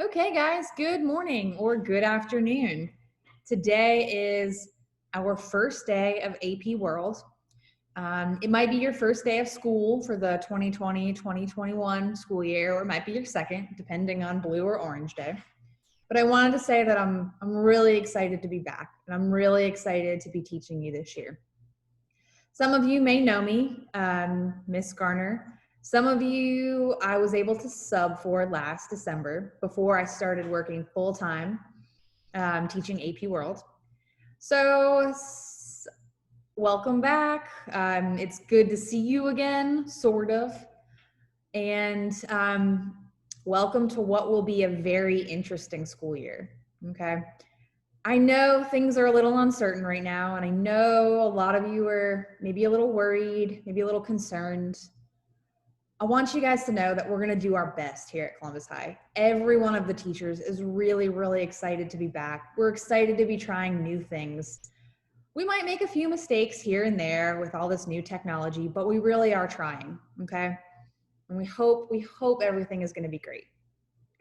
Okay, guys, good morning or good afternoon. Today is our first day of AP World. It might be your first day of school for the 2020-2021 school year, or it might be your second, depending on blue or orange day. But I wanted to say that I'm really excited to be back, and I'm really excited to be teaching you this year. Some of you may know me, Miss Garner. Some of you I was able to sub for last December before I started working full-time teaching AP World. So welcome back. It's good to see you again, sort of. And welcome to what will be a very interesting school year, okay? I know things are a little uncertain right now, and I know a lot of you are maybe a little worried, maybe a little concerned. I want you guys to know that we're gonna do our best here at Columbus High. Every one of the teachers is really, really excited to be back. We're excited to be trying new things. We might make a few mistakes here and there with all this new technology, but we really are trying, okay? And we hope everything is gonna be great,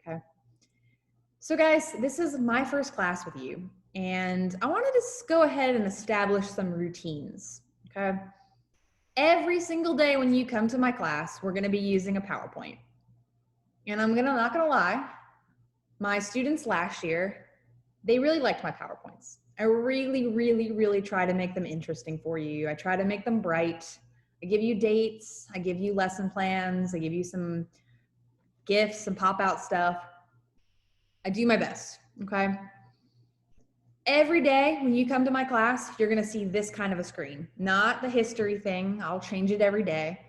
okay? So guys, this is my first class with you, and I wanted to go ahead and establish some routines, okay? Every single day when you come to my class, we're gonna be using a PowerPoint. And not gonna lie, my students last year, they really liked my PowerPoints. I really try to make them interesting for you. I try to make them bright. I give you dates, I give you lesson plans, I give you some gifts, some pop-out stuff. I do my best, okay? Every day when you come to my class, you're gonna see this kind of a screen. Not the history thing, I'll change it every day.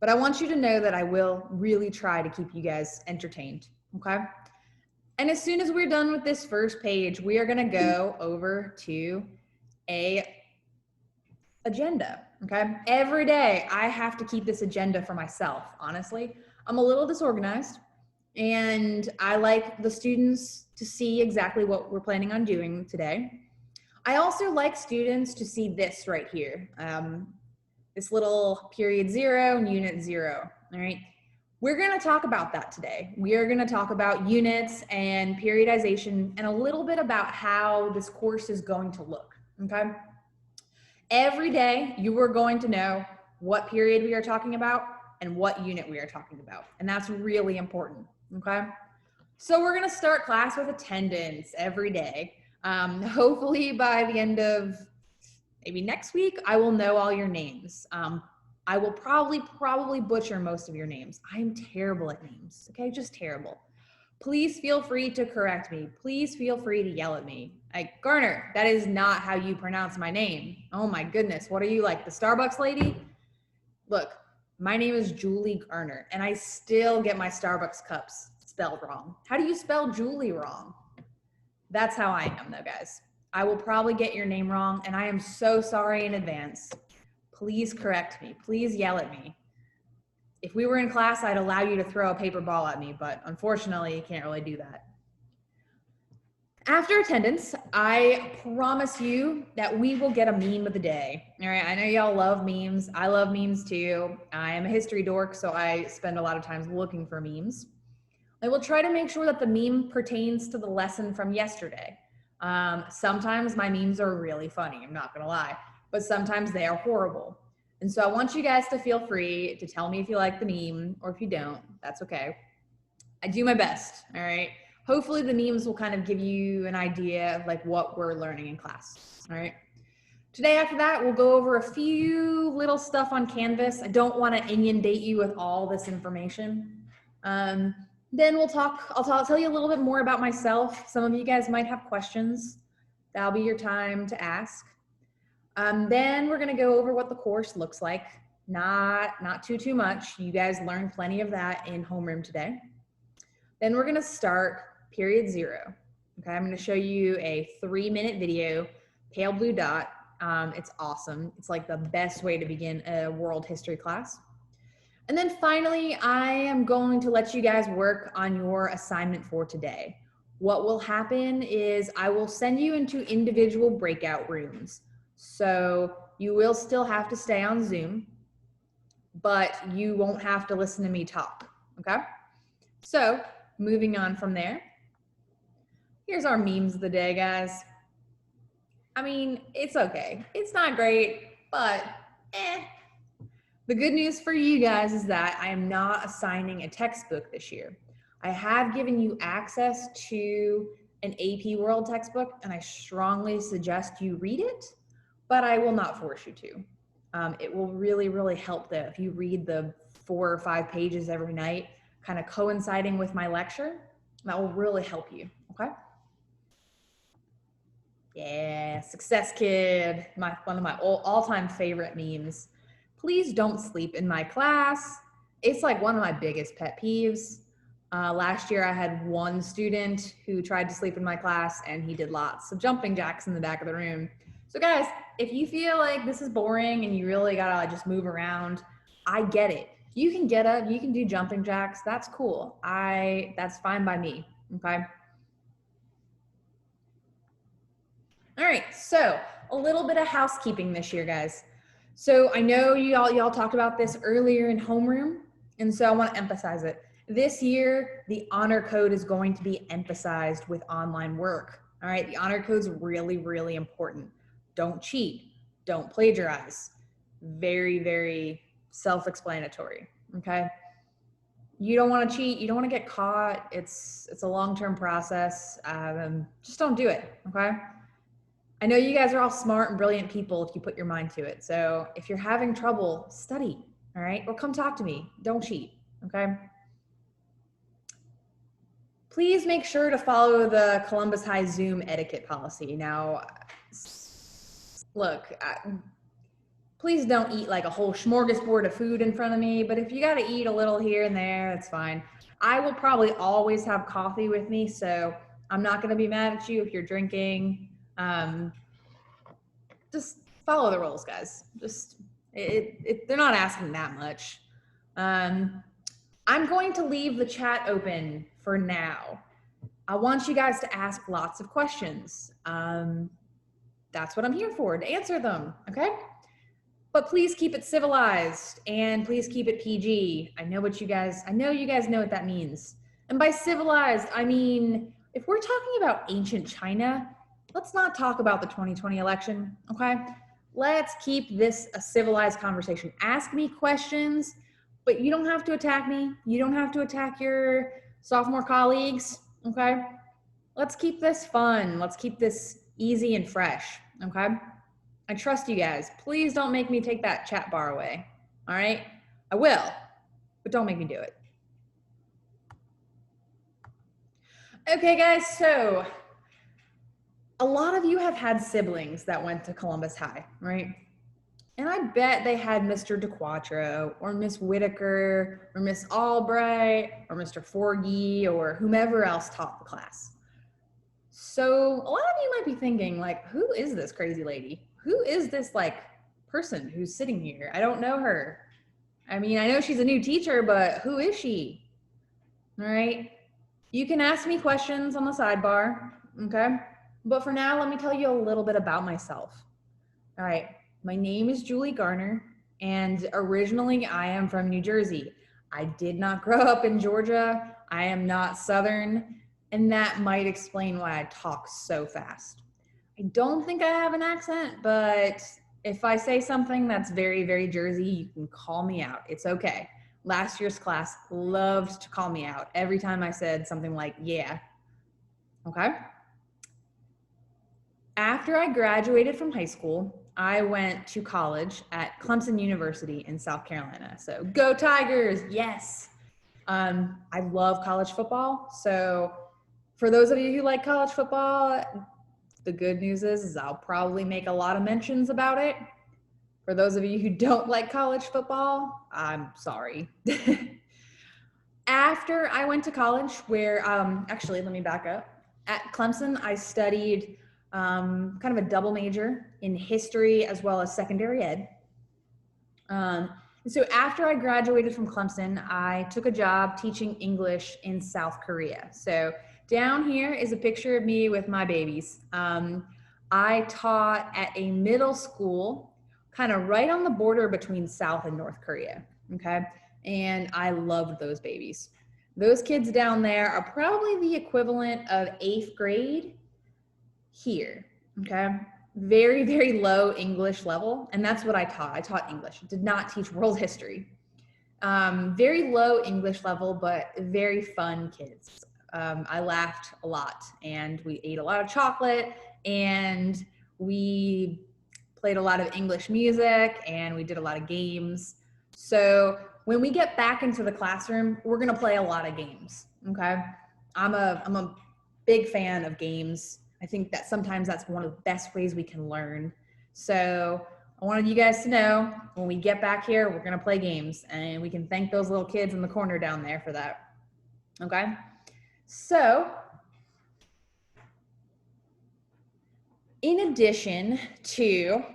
But I want you to know that I will really try to keep you guys entertained, okay? And as soon as we're done with this first page, we are gonna go over to a agenda, okay? Every day I have to keep this agenda for myself, honestly. I'm a little disorganized, and I like the students to see exactly what we're planning on doing today. I also like students to see this right here, this little period 0 and unit 0, all right? We're gonna talk about that today. We are gonna talk about units and periodization and a little bit about how this course is going to look, okay? Every day you are going to know what period we are talking about and what unit we are talking about, and that's really important, okay? So we're gonna start class with attendance every day. Hopefully by the end of maybe next week, I will know all your names. I will probably butcher most of your names. I'm terrible at names, okay? Just terrible. Please feel free to correct me. Please feel free to yell at me. Like, Garner, that is not how you pronounce my name. Oh my goodness, what are you, like the Starbucks lady? Look, my name is Julie Garner, and I still get my Starbucks cups spelled wrong. How do you spell Julie wrong? That's how I am though, guys. I will probably get your name wrong, and I am so sorry in advance. Please correct me. Please yell at me. If we were in class, I'd allow you to throw a paper ball at me, but unfortunately, you can't really do that. After attendance, I promise you that we will get a meme of the day. All right, I know y'all love memes. I love memes too. I am a history dork, so I spend a lot of times looking for memes. I will try to make sure that the meme pertains to the lesson from yesterday. Sometimes my memes are really funny, I'm not gonna lie, but sometimes they are horrible. And so I want you guys to feel free to tell me if you like the meme, or if you don't, that's okay. I do my best, all right? Hopefully the memes will kind of give you an idea of like what we're learning in class, all right? Today after that, we'll go over a few little stuff on Canvas. I don't wanna inundate you with all this information. Then I'll tell you a little bit more about myself. Some of you guys might have questions. That'll be your time to ask. Then we're gonna go over what the course looks like. Not too much. You guys learned plenty of that in homeroom today. Then we're gonna start period 0. Okay, I'm gonna show you a 3-minute video, pale blue dot. It's awesome. It's like the best way to begin a world history class. And then finally, I am going to let you guys work on your assignment for today. What will happen is I will send you into individual breakout rooms. So you will still have to stay on Zoom, but you won't have to listen to me talk, okay? So moving on from there, Here's our memes of the day, guys. I mean, it's okay. It's not great, but eh. The good news for you guys is that I am not assigning a textbook this year. I have given you access to an AP World textbook, and I strongly suggest you read it, but I will not force you to. It will really, really help though if you read the 4 or 5 pages every night, kind of coinciding with my lecture. That will really help you, okay? Yeah, success kid, one of my all-time favorite memes. Please don't sleep in my class. It's like one of my biggest pet peeves. Last year I had one student who tried to sleep in my class and he did lots of jumping jacks in the back of the room. So guys, if you feel like this is boring and you really gotta like just move around, I get it. You can get up, you can do jumping jacks, that's cool. That's fine by me, okay? All right, so a little bit of housekeeping this year, guys. So I know y'all talked about this earlier in homeroom, and so I want to emphasize it. This year, the honor code is going to be emphasized with online work. All right, the honor code is really, really important. Don't cheat, don't plagiarize. Very, very self-explanatory, okay? You don't want to cheat, you don't want to get caught. It's a long-term process. Just don't do it, okay? I know you guys are all smart and brilliant people if you put your mind to it. So if you're having trouble, study, all right? Or come talk to me. Don't cheat, okay? Please make sure to follow the Columbus High Zoom etiquette policy. Now, look, please don't eat like a whole smorgasbord of food in front of me, but if you gotta eat a little here and there, that's fine. I will probably always have coffee with me, so I'm not gonna be mad at you if you're drinking. Just follow the rules, guys. They're not asking that much. I'm going to leave the chat open for now. I want you guys to ask lots of questions. That's what I'm here for, to answer them, okay? But please keep it civilized and please keep it PG. I know you guys know what that means. And by civilized, I mean, if we're talking about ancient China, let's not talk about the 2020 election, okay? Let's keep this a civilized conversation. Ask me questions, but you don't have to attack me. You don't have to attack your sophomore colleagues, okay? Let's keep this fun. Let's keep this easy and fresh, okay? I trust you guys. Please don't make me take that chat bar away, all right? I will, but don't make me do it. Okay, guys, so a lot of you have had siblings that went to Columbus High, right? And I bet they had Mr. DeQuatro or Miss Whitaker or Miss Albright or Mr. Forgy or whomever else taught the class. So a lot of you might be thinking like, who is this crazy lady? Who is this like person who's sitting here? I don't know her. I mean, I know she's a new teacher, but who is she? All right. You can ask me questions on the sidebar, okay? But for now, let me tell you a little bit about myself. All right. My name is Julie Garner, and originally I am from New Jersey. I did not grow up in Georgia. I am not Southern, and that might explain why I talk so fast. I don't think I have an accent, but if I say something that's very, very Jersey, you can call me out. It's okay. Last year's class loved to call me out every time I said something like, yeah. Okay? After I graduated from high school, I went to college at Clemson University in South Carolina. So go Tigers, yes. I love college football. So for those of you who like college football, the good news is I'll probably make a lot of mentions about it. For those of you who don't like college football, I'm sorry. After I went to college, where actually, let me back up. At Clemson, I studied kind of a double major in history as well as secondary ed. So after I graduated from Clemson, I took a job teaching English in South Korea. So down here is a picture of me with my babies. I taught at a middle school, kind of right on the border between South and North Korea, okay? And I loved those babies. Those kids down there are probably the equivalent of 8th grade here, okay? Very, very low English level, and that's what I taught. I taught English, did not teach world history. Very low English level, but very fun kids. I laughed a lot, and we ate a lot of chocolate, and we played a lot of English music, and we did a lot of games. So when we get back into the classroom, we're gonna play a lot of games, okay? I'm a big fan of games. I think that sometimes that's one of the best ways we can learn. So I wanted you guys to know when we get back here, we're gonna play games, and we can thank those little kids in the corner down there for that, okay? So in addition to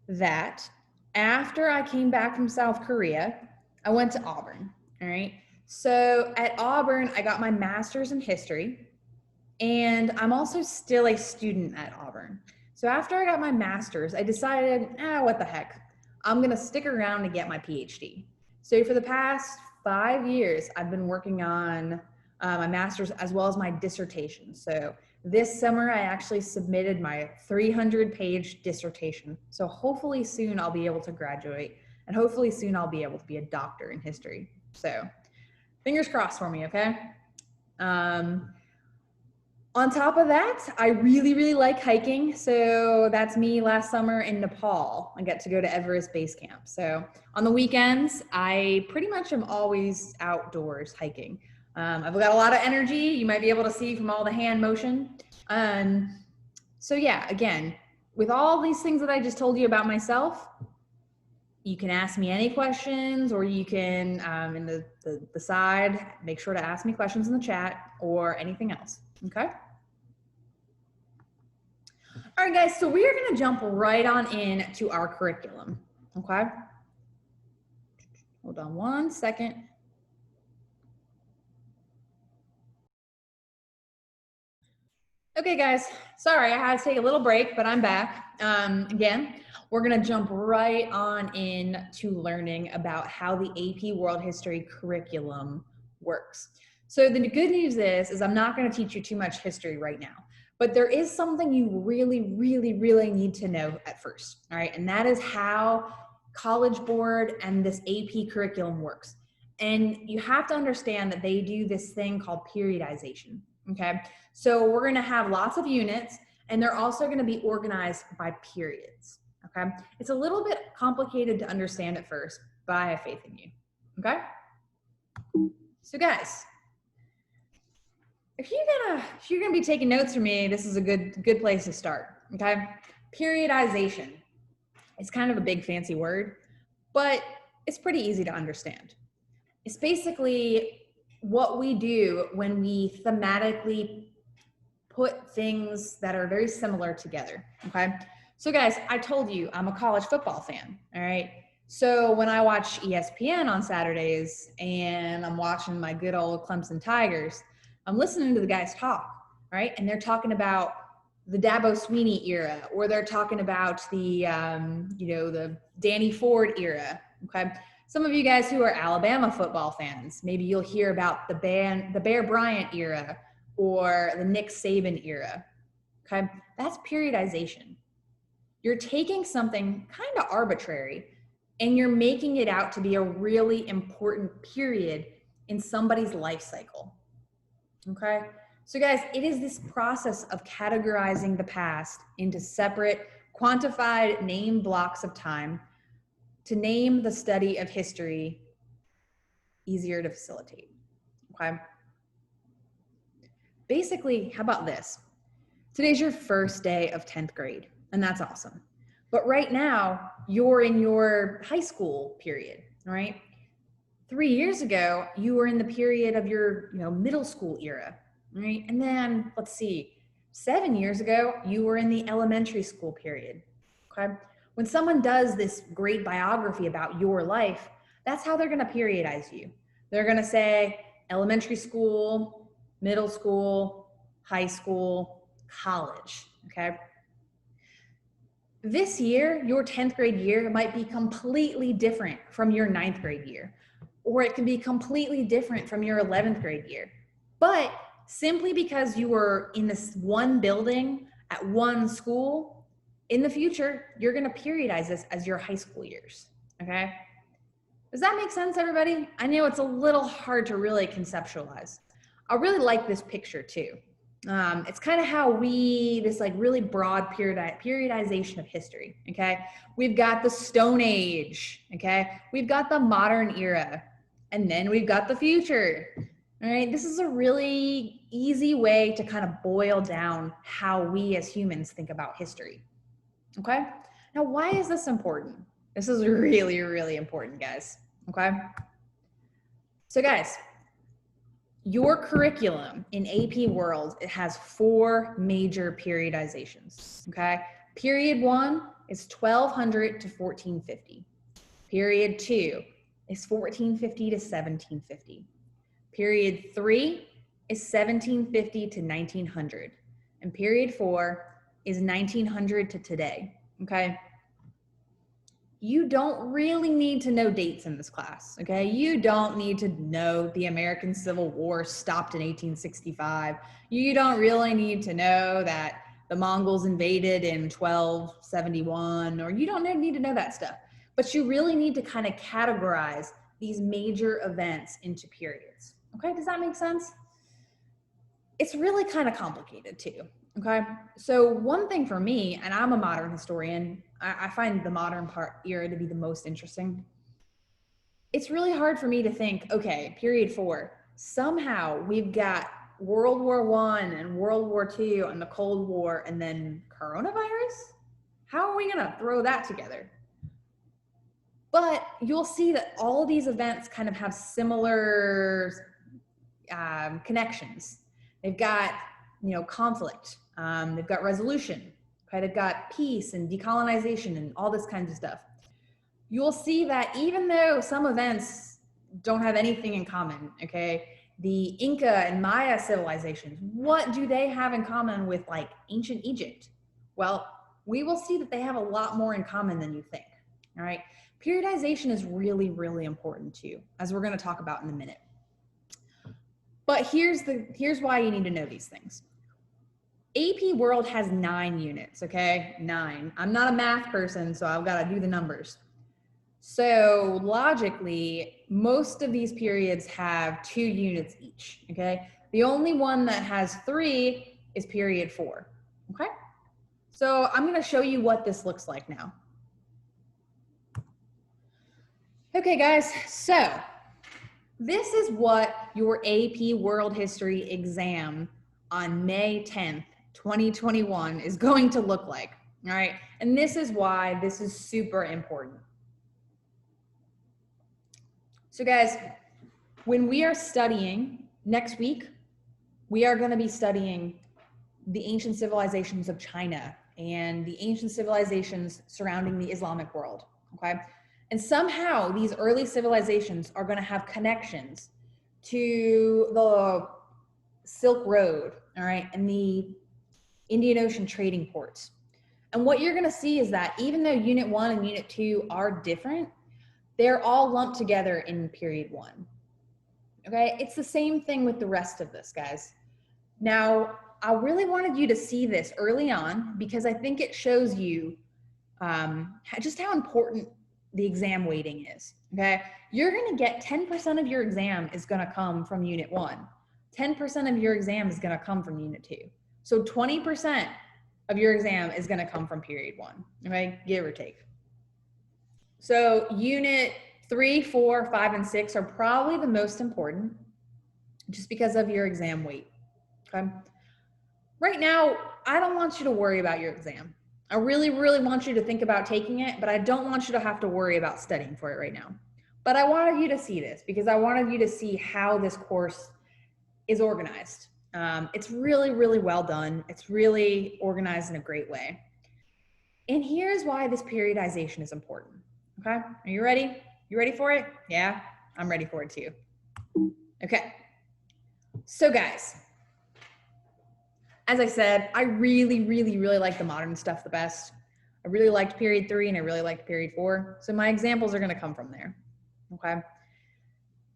that, after I came back from South Korea, I went to Auburn, all right? So at Auburn, I got my master's in history, and I'm also still a student at Auburn. So after I got my master's, I decided, what the heck? I'm gonna stick around to get my PhD. So for the past 5 years, I've been working on my master's as well as my dissertation. So this summer, I actually submitted my 300-page dissertation. So hopefully soon I'll be able to graduate, and hopefully soon I'll be able to be a doctor in history. So fingers crossed for me, okay? On top of that, I really, really like hiking. So that's me last summer in Nepal. I get to go to Everest Base Camp. So on the weekends, I pretty much am always outdoors hiking. I've got a lot of energy. You might be able to see from all the hand motion. So yeah, again, with all these things that I just told you about myself, you can ask me any questions, or you can, in the side, make sure to ask me questions in the chat or anything else, okay? All right, guys, so we are gonna jump right on in to our curriculum, okay? Hold on one second. Okay, guys, sorry, I had to take a little break, but I'm back. Again, we're gonna jump right on in to learning about how the AP World History curriculum works. So the good news is I'm not gonna teach you too much history right now, but there is something you really, really, really need to know at first, all right? And that is how College Board and this AP curriculum works. And you have to understand that they do this thing called periodization, okay? So we're gonna have lots of units, and they're also gonna be organized by periods, okay? It's a little bit complicated to understand at first, but I have faith in you, okay? So guys, if you're gonna be taking notes from me, this is a good place to start, okay? Periodization. It's kind of a big fancy word, but it's pretty easy to understand. It's basically what we do when we thematically put things that are very similar together, okay? So guys, I told you I'm a college football fan, all right? So when I watch ESPN on Saturdays and I'm watching my good old Clemson Tigers, I'm listening to the guys talk, right? And they're talking about the Dabo Sweeney era, or they're talking about the, the Danny Ford era, okay? Some of you guys who are Alabama football fans, maybe you'll hear about the Bear Bryant era, or the Nick Saban era, okay? That's periodization. You're taking something kind of arbitrary and you're making it out to be a really important period in somebody's life cycle, okay? So guys, it is this process of categorizing the past into separate, quantified named blocks of time to name the study of history easier to facilitate, okay? Basically, how about this? Today's your first day of 10th grade, and that's awesome. But right now, you're in your high school period, right? 3 years ago, you were in the period of your middle school era, right? And then, let's see, 7 years ago, you were in the elementary school period, okay? When someone does this great biography about your life, that's how they're gonna periodize you. They're gonna say elementary school, middle school, high school, college, okay? This year, your 10th grade year might be completely different from your 9th grade year. or it can be completely different from your 11th grade year. But simply because you were in this one building at one school, in the future, you're gonna periodize this as your high school years, okay? Does that make sense, everybody? I know it's a little hard to really conceptualize. I really like this picture too. It's kind of how this like really broad periodization of history, okay? We've got the Stone Age, okay? We've got the modern era, and then we've got the future, all right? This is a really easy way to kind of boil down how we as humans think about history, okay? Now, why is this important? This is really, really important, guys, okay? So guys, your curriculum in AP World, it has 4 major periodizations, okay? Period 1 is 1200 to 1450. Period 2 is 1450 to 1750. Period 3 is 1750 to 1900. And period 4 is 1900 to today, okay? You don't really need to know dates in this class, okay? You don't need to know the American Civil War stopped in 1865. You don't really need to know that the Mongols invaded in 1271, or you don't need to know that stuff. But you really need to kind of categorize these major events into periods, okay? Does that make sense? It's really kind of complicated too. Okay, so one thing for me, and I'm a modern historian, I find the modern era to be the most interesting. It's really hard for me to think, okay, period 4, somehow we've got World War I and World War II and the Cold War and then coronavirus? How are we gonna throw that together? But you'll see that all these events kind of have similar connections. They've got, conflict. They've got resolution, okay? They've got peace and decolonization and all this kinds of stuff. You'll see that even though some events don't have anything in common, okay? The Inca and Maya civilizations, what do they have in common with like ancient Egypt? Well, we will see that they have a lot more in common than you think, all right? Periodization is really, really important too, as we're gonna talk about in a minute. But here's why you need to know these things. AP World has 9 units, okay? 9. I'm not a math person, so I've got to do the numbers. So logically, most of these periods have 2 units each, okay? The only one that has 3 is period 4, okay? So I'm going to show you what this looks like now. Okay, guys, so this is what your AP World History exam on May 10th, 2021 is going to look like, all right? And this is why this is super important. So guys, when we are studying next week, we are going to be studying the ancient civilizations of China and the ancient civilizations surrounding the Islamic world, okay? And somehow these early civilizations are going to have connections to the Silk Road, all right, and the Indian Ocean trading ports. And what you're going to see is that even though Unit 1 and Unit 2 are different, they're all lumped together in period 1. Okay, it's the same thing with the rest of this, guys. Now, I really wanted you to see this early on because I think it shows you just how important the exam weighting is, okay? You're gonna get 10% of your exam is gonna come from Unit 1. 10% of your exam is gonna come from Unit 2. So 20% of your exam is gonna come from period 1, okay? Give or take. So Unit 3, 4, 5, and 6 are probably the most important just because of your exam weight, okay? Right now, I don't want you to worry about your exam. I really, really want you to think about taking it, but I don't want you to have to worry about studying for it right now. But I wanted you to see this because I wanted you to see how this course is organized. It's really, really well done. It's really organized in a great way. And here's why this periodization is important, okay? Are you ready? You ready for it? Yeah, I'm ready for it too. Okay, so guys, as I said, I really, really, really like the modern stuff the best. I really liked period 3 and I really liked period 4. So my examples are gonna come from there, okay?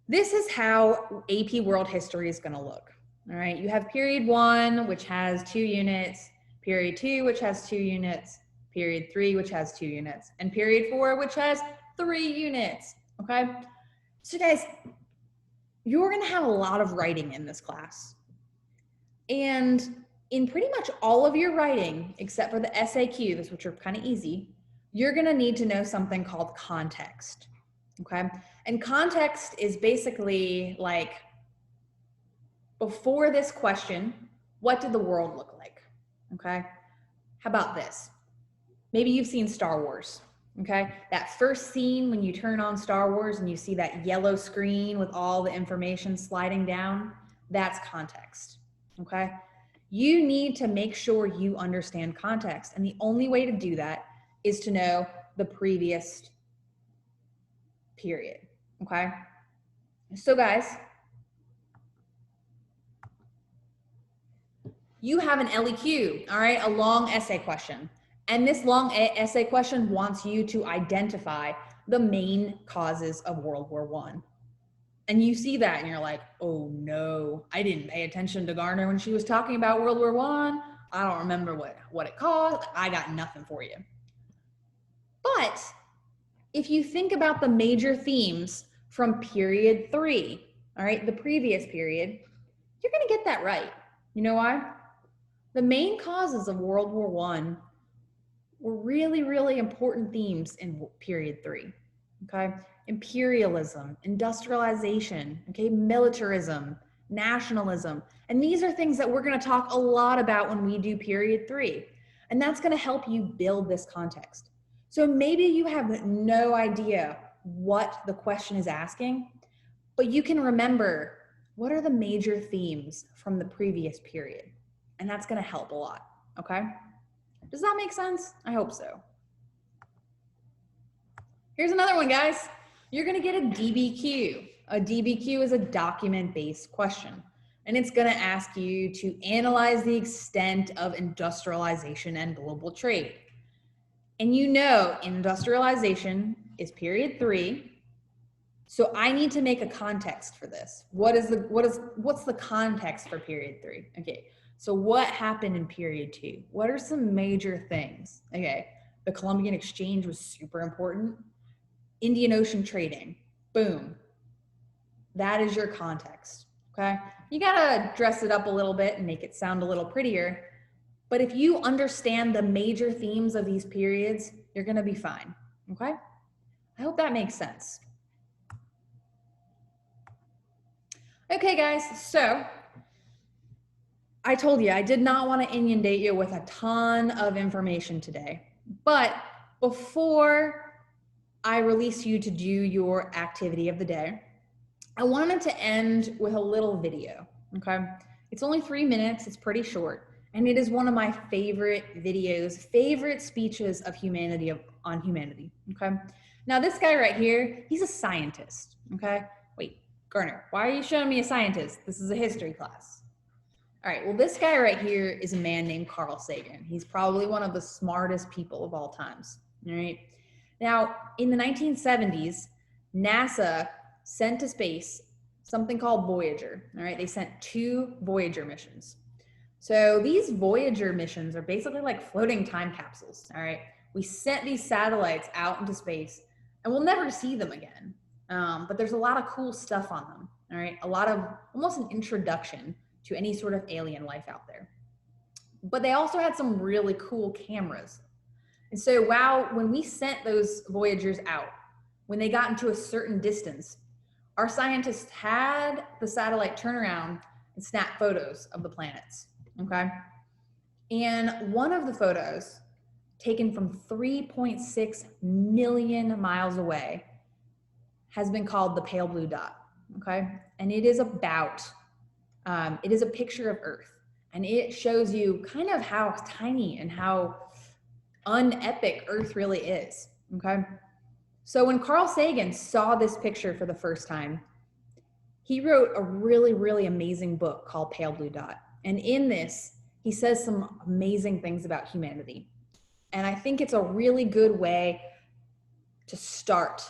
This is how AP World History is going to look. All right, you have period 1, which has 2 units, period 2, which has 2 units, period 3, which has 2 units, and period 4, which has 3 units. Okay, so guys, you're going to have a lot of writing in this class. And in pretty much all of your writing, except for the SAQs, which are kind of easy, you're going to need to know something called context. Okay, and context is basically like, before this question, what did the world look like? Okay, how about this? Maybe you've seen Star Wars. Okay, that first scene when you turn on Star Wars and you see that yellow screen with all the information sliding down, that's context. Okay, you need to make sure you understand context, and the only way to do that is to know the previous period. Okay, so guys, you have an LEQ, all right, a long essay question. And this long essay question wants you to identify the main causes of World War I. And you see that and you're like, oh no, I didn't pay attention to Garner when she was talking about World War I don't remember what it caused. I got nothing for you. But if you think about the major themes from period 3, all right, the previous period, you're gonna get that right. You know why? The main causes of World War I were really, really important themes in period 3, okay? Imperialism, industrialization, okay, militarism, nationalism. And these are things that we're gonna talk a lot about when we do period 3. And that's gonna help you build this context. So maybe you have no idea what the question is asking, but you can remember, what are the major themes from the previous period? And that's gonna help a lot, okay? Does that make sense? I hope so. Here's another one, guys. You're gonna get a DBQ. A DBQ is a document-based question, and it's gonna ask you to analyze the extent of industrialization and global trade. And you know, industrialization is period 3, so I need to make a context for this. What's the context for period 3? Okay, so what happened in period 2? What are some major things? Okay, the Columbian Exchange was super important. Indian Ocean trading, boom. That is your context, okay? You gotta dress it up a little bit and make it sound a little prettier, but if you understand the major themes of these periods, you're gonna be fine, okay? I hope that makes sense. Okay, guys, so I told you I did not want to inundate you with a ton of information today, but before I release you to do your activity of the day, I wanted to end with a little video, okay? It's only 3 minutes, it's pretty short, and it is one of my favorite videos, favorite speeches of humanity, on humanity, okay? Now this guy right here, he's a scientist, okay? Wait, Garner, why are you showing me a scientist? This is a history class. All right, well, this guy right here is a man named Carl Sagan. He's probably one of the smartest people of all times, all right? Now, in the 1970s, NASA sent to space something called Voyager, all right? They sent 2 Voyager missions. So these Voyager missions are basically like floating time capsules, all right? We sent these satellites out into space and we'll never see them again. But there's a lot of cool stuff on them, all right? A lot of, almost an introduction to any sort of alien life out there. But they also had some really cool cameras. And so when we sent those Voyagers out, when they got into a certain distance, our scientists had the satellite turn around and snap photos of the planets, okay? And one of the photos, taken from 3.6 million miles away, has been called the pale blue dot, okay? And it is about, it is a picture of Earth, and it shows you kind of how tiny and how unepic Earth really is, okay? So when Carl Sagan saw this picture for the first time, he wrote a really, really amazing book called Pale Blue Dot. And in this, he says some amazing things about humanity. And I think it's a really good way to start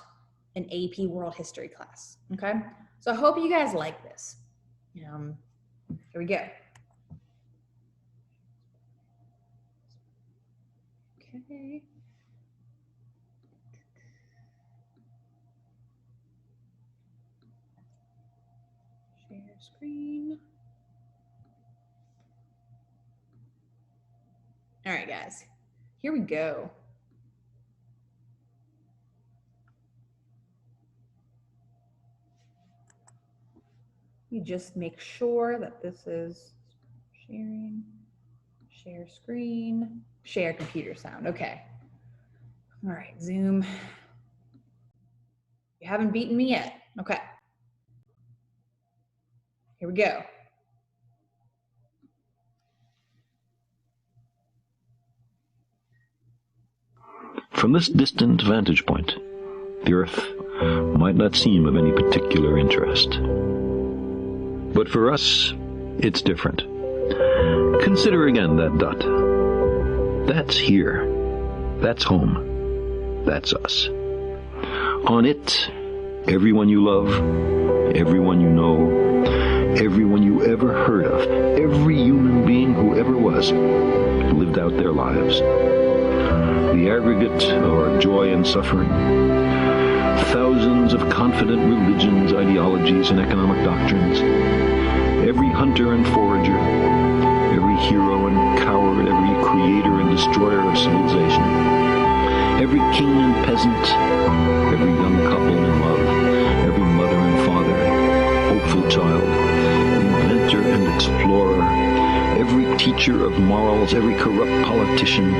an AP World History class, okay? So I hope you guys like this. Here we go. Okay. Share screen. All right, guys, here we go. You just make sure that this is sharing, share screen, share computer sound. Okay. All right, Zoom. You haven't beaten me yet. Okay. Here we go. From this distant vantage point, the Earth might not seem of any particular interest. But for us, it's different. Consider again that dot. That's here. That's home. That's us. On it, everyone you love, everyone you know, everyone you ever heard of, every human being who ever was, lived out their lives. The aggregate of our joy and suffering, thousands of confident religions, ideologies, and economic doctrines, every hunter and forager, every hero and coward, every creator and destroyer of civilization, every king and peasant, every young couple in love, every mother and father, hopeful child, inventor and explorer, every teacher of morals, every corrupt politician,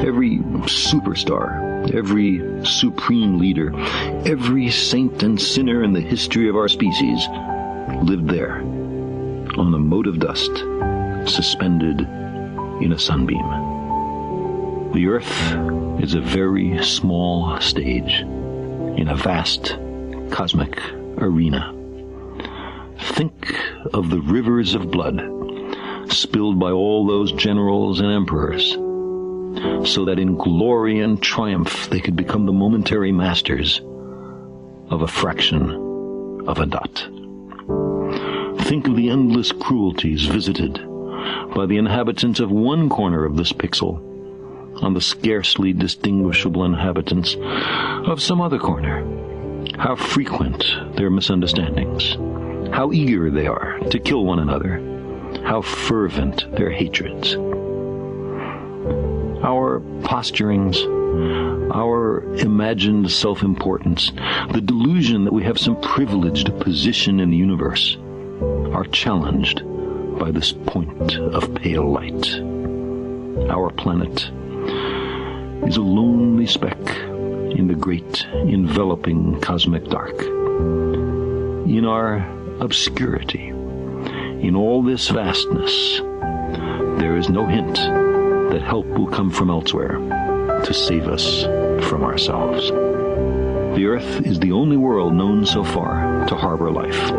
every superstar, every supreme leader, every saint and sinner in the history of our species lived there, on a mote of dust, suspended in a sunbeam. The Earth is a very small stage in a vast cosmic arena. Think of the rivers of blood spilled by all those generals and emperors, so that in glory and triumph they could become the momentary masters of a fraction of a dot. Think of the endless cruelties visited by the inhabitants of one corner of this pixel on the scarcely distinguishable inhabitants of some other corner. How frequent their misunderstandings, how eager they are to kill one another, how fervent their hatreds. Our posturings, our imagined self-importance, the delusion that we have some privileged position in the universe, are challenged by this point of pale light. Our planet is a lonely speck in the great enveloping cosmic dark. In our obscurity, in all this vastness, there is no hint that help will come from elsewhere to save us from ourselves. The Earth is the only world known so far to harbor life.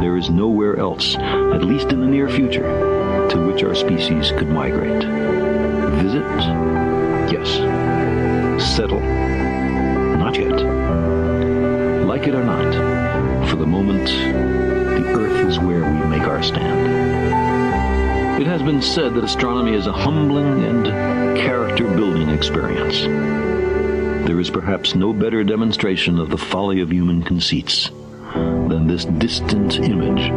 There is nowhere else, at least in the near future, to which our species could migrate. Visit? Yes. Settle? Not yet. Like it or not, for the moment, the Earth is where we make our stand. It has been said that astronomy is a humbling and character-building experience. There is perhaps no better demonstration of the folly of human conceits than this distant image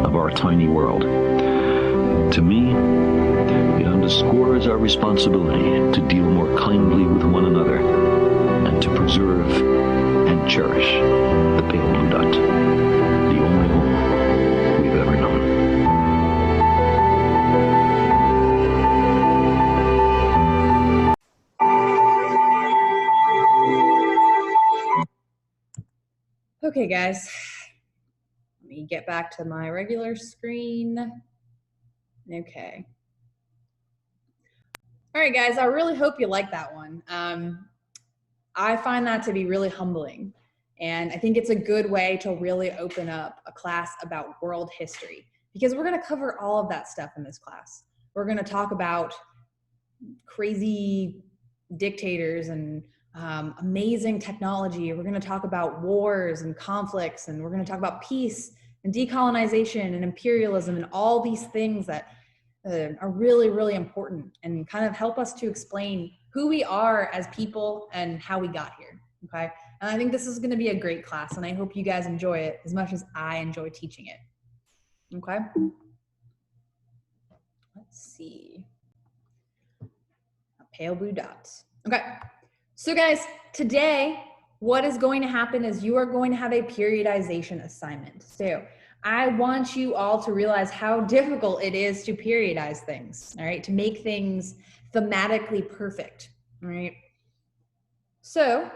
of our tiny world. To me, it underscores our responsibility to deal more kindly with one another and to preserve and cherish the pale blue dot, the only home we've ever known. Okay, guys, let me get back to my regular screen. Okay. All right, guys, I really hope you like that one. I find that to be really humbling, and I think it's a good way to really open up a class about world history, because we're going to cover all of that stuff in this class. We're going to talk about crazy dictators and amazing technology. We're going to talk about wars and conflicts, and we're going to talk about peace and decolonization and imperialism and all these things that are really, really important and kind of help us to explain who we are as people and how we got here, okay? And I think this is going to be a great class, and I hope you guys enjoy it as much as I enjoy teaching it, okay? Let's see. Pale blue dots. Okay, so guys, today, what is going to happen is you are going to have a periodization assignment. So I want you all to realize how difficult it is to periodize things, all right? To make things thematically perfect, all right? So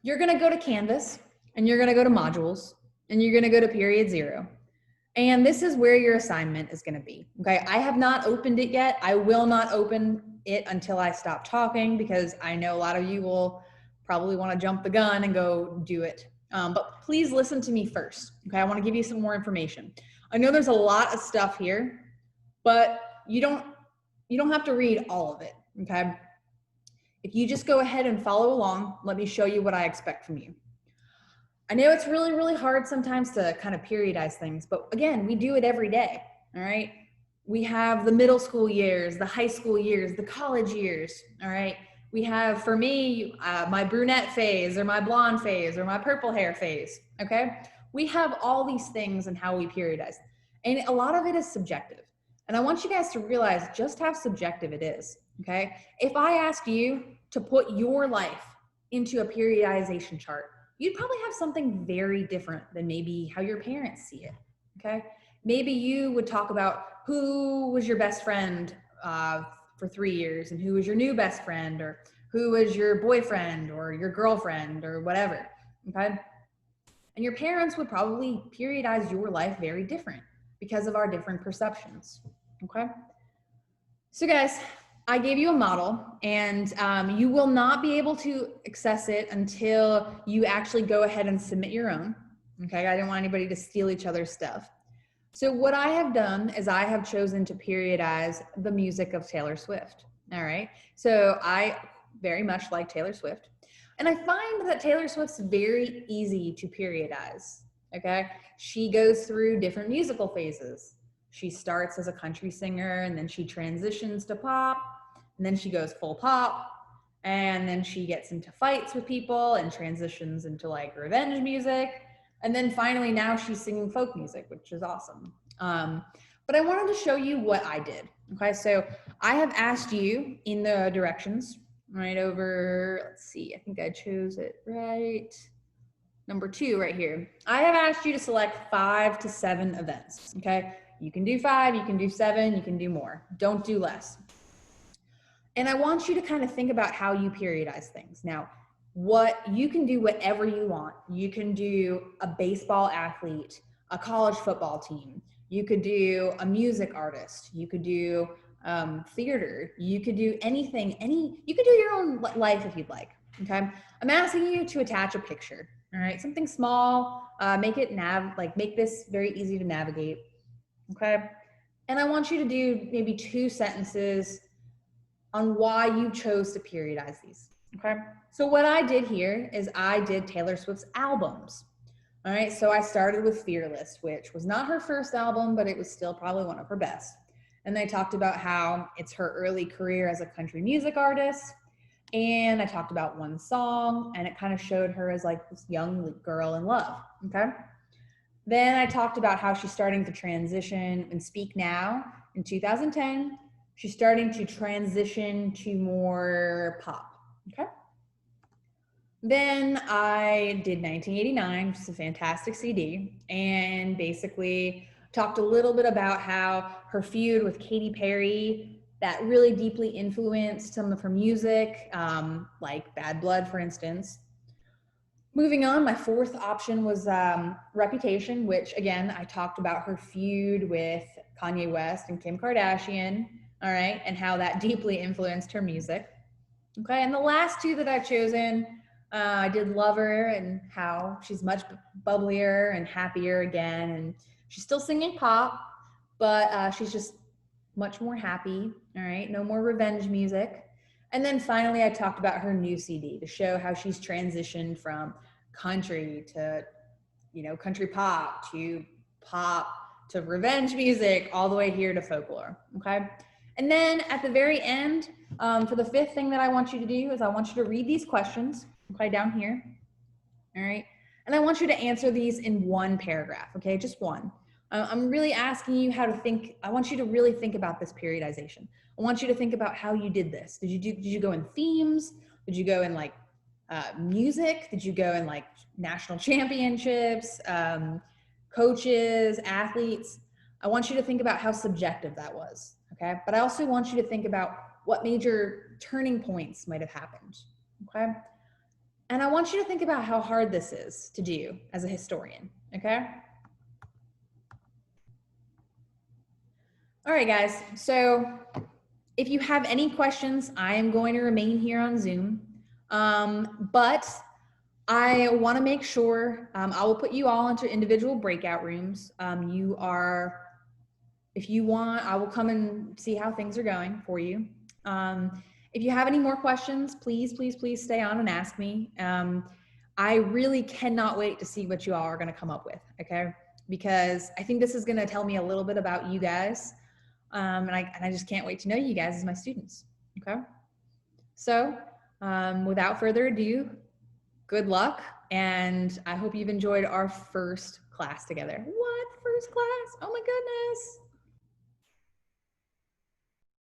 you're gonna go to Canvas, and you're gonna go to modules, and you're gonna go to period 0. And this is where your assignment is gonna be, okay? I have not opened it yet. I will not open it until I stop talking, because I know a lot of you will probably wanna jump the gun and go do it. But please listen to me first, okay? I wanna give you some more information. I know there's a lot of stuff here, but you don't have to read all of it, okay? If you just go ahead and follow along, let me show you what I expect from you. I know it's really, really hard sometimes to kind of periodize things, but again, we do it every day, all right? We have the middle school years, the high school years, the college years, all right? We have, for me, my brunette phase, or my blonde phase, or my purple hair phase, okay? We have all these things and how we periodize. And a lot of it is subjective. And I want you guys to realize just how subjective it is, okay? If I asked you to put your life into a periodization chart, you'd probably have something very different than maybe how your parents see it, okay? Maybe you would talk about who was your best friend for 3 years, and who was your new best friend, or who was your boyfriend or your girlfriend or whatever, okay? And your parents would probably periodize your life very different because of our different perceptions, okay? So guys, I gave you a model, and you will not be able to access it until you actually go ahead and submit your own, okay? I didn't want anybody to steal each other's stuff. So what I have done is I have chosen to periodize the music of Taylor Swift, all right? So I very much like Taylor Swift, and I find that Taylor Swift's very easy to periodize, okay? She goes through different musical phases. She starts as a country singer, and then she transitions to pop, and then she goes full pop, and then she gets into fights with people and transitions into like revenge music. And then finally now she's singing folk music, which is awesome. But I wanted to show you what I did, okay? So I have asked you in the directions, right over, let's see, I think I chose it right. Number 2 right here. I have asked you to select 5 to 7 events, okay? You can do 5, you can do 7, you can do more. Don't do less. And I want you to kind of think about how you periodize things. Now, you can do whatever you want. You can do a baseball athlete, a college football team. You could do a music artist. You could do theater. You could do anything. You could do your own life if you'd like. Okay. I'm asking you to attach a picture. All right. Something small. Make this very easy to navigate. Okay. And I want you to do maybe 2 sentences on why you chose to periodize these. Okay. So what I did here is I did Taylor Swift's albums. All right, so I started with Fearless, which was not her first album, but it was still probably one of her best. And I talked about how it's her early career as a country music artist. And I talked about one song, and it kind of showed her as like this young girl in love, okay? Then I talked about how she's starting to transition and Speak Now in 2010. She's starting to transition to more pop, okay? Then I did 1989, which is a fantastic CD, and basically talked a little bit about how her feud with Katy Perry, that really deeply influenced some of her music, like Bad Blood, for instance. Moving on, my 4th option was Reputation, which again, I talked about her feud with Kanye West and Kim Kardashian, all right, and how that deeply influenced her music. Okay, and the last 2 that I've chosen, I did Lover, and how she's much bubblier and happier again, and she's still singing pop, but she's just much more happy, all right? No more revenge music. And then finally, I talked about her new CD to show how she's transitioned from country to, country pop to revenge music, all the way here to folklore, okay? And then at the very end, for the fifth thing that I want you to do is I want you to read these questions, okay, down here, all right? And I want you to answer these in one paragraph, okay, just one. I'm really asking you how to think. I want you to really think about this periodization. I want you to think about how you did this. Did you go in themes? Did you go in like music? Did you go in like national championships, coaches, athletes? I want you to think about how subjective that was, okay? But I also want you to think about what major turning points might have happened, okay? And I want you to think about how hard this is to do as a historian, okay? All right, guys, so if you have any questions, I am going to remain here on Zoom, but I want to make sure I will put you all into individual breakout rooms. If you want, I will come and see how things are going for you. If you have any more questions, please, please, please stay on and ask me. I really cannot wait to see what you all are going to come up with, okay? Because I think this is going to tell me a little bit about you guys. And I just can't wait to know you guys as my students, okay? So without further ado, good luck, and I hope you've enjoyed our first class together. What, first class? Oh my goodness.